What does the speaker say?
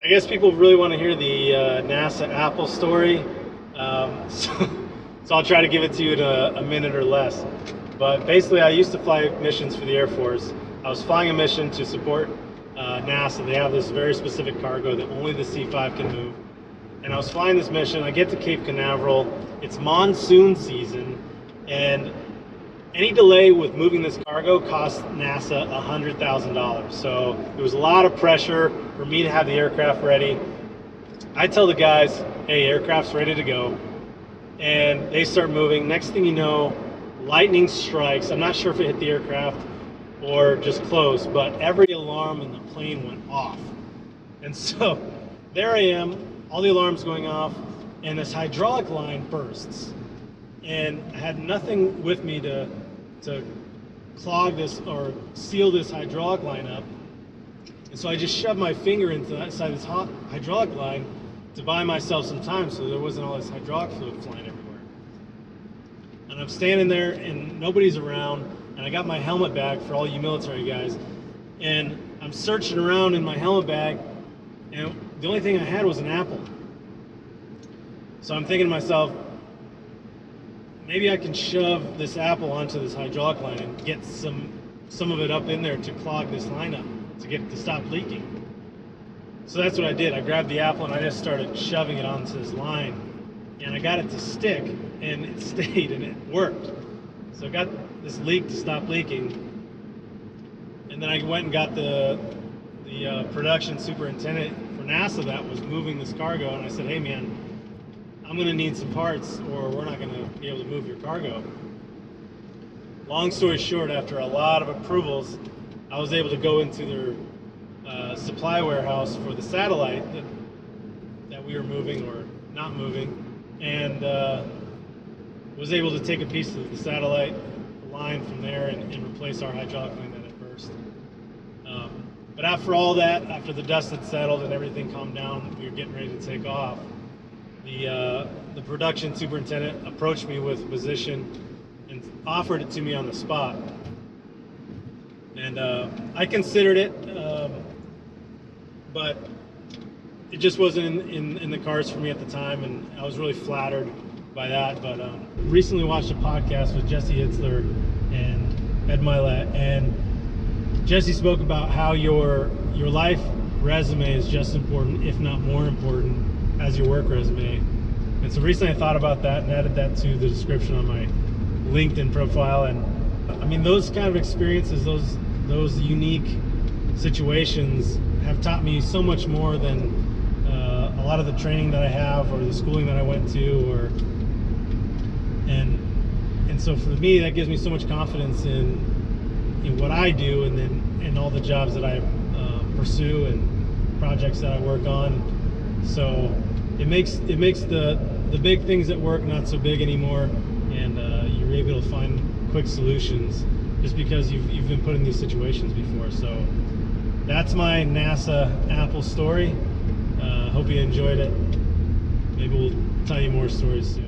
I guess people really want to hear the NASA Apple story, so I'll try to give it to you in a minute or less. But basically, I used to fly missions for the Air Force. I was flying a mission to support NASA. They have this very specific cargo that only the C-5 can move. And I was flying this mission. I get to Cape Canaveral. It's monsoon season, and any delay with moving this cargo cost NASA $100,000. So there was a lot of pressure for me to have the aircraft ready. I tell the guys, hey, aircraft's ready to go. And they start moving. Next thing you know, lightning strikes. I'm not sure if it hit the aircraft or just close, but every alarm in the plane went off. And so there I am, all the alarms going off, and this hydraulic line bursts. And I had nothing with me to clog this or seal this hydraulic line up. And so I just shoved my finger inside this hydraulic line to buy myself some time so there wasn't all this hydraulic fluid flying everywhere. And I'm standing there and nobody's around, and I got my helmet bag for all you military guys, and I'm searching around in my helmet bag, and the only thing I had was an apple. So I'm thinking to myself, maybe I can shove this apple onto this hydraulic line and get some of it up in there to clog this line up, to get it to stop leaking. So that's what I did. I grabbed the apple and I just started shoving it onto this line, and I got it to stick, and it stayed, and it worked. So I got this leak to stop leaking, and then I went and got the production superintendent for NASA that was moving this cargo, and I said, hey man, I'm going to need some parts or we're not going to be able to move your cargo. Long story short, after a lot of approvals, I was able to go into their supply warehouse for the satellite that we were moving or not moving, and was able to take a piece of the satellite line from there and replace our hydraulic line that had burst. But after all that, after the dust had settled and everything calmed down, we were getting ready to take off. The production superintendent approached me with a position and offered it to me on the spot. And I considered it, but it just wasn't in the cards for me at the time, and I was really flattered by that. But recently watched a podcast with Jesse Itzler and Ed Milet, and Jesse spoke about how your life resume is just important, if not more important, as your work resume. And so recently I thought about that and added that to the description on my LinkedIn profile. And I mean, those kind of experiences, those unique situations have taught me so much more than a lot of the training that I have or the schooling that I went to, and so for me that gives me so much confidence in what I do, and then in all the jobs that I pursue and projects that I work on. So it makes the big things at work not so big anymore, and you're able to find quick solutions just because you've been put in these situations before. So that's my NASA Apple story. Hope you enjoyed it. Maybe we'll tell you more stories soon.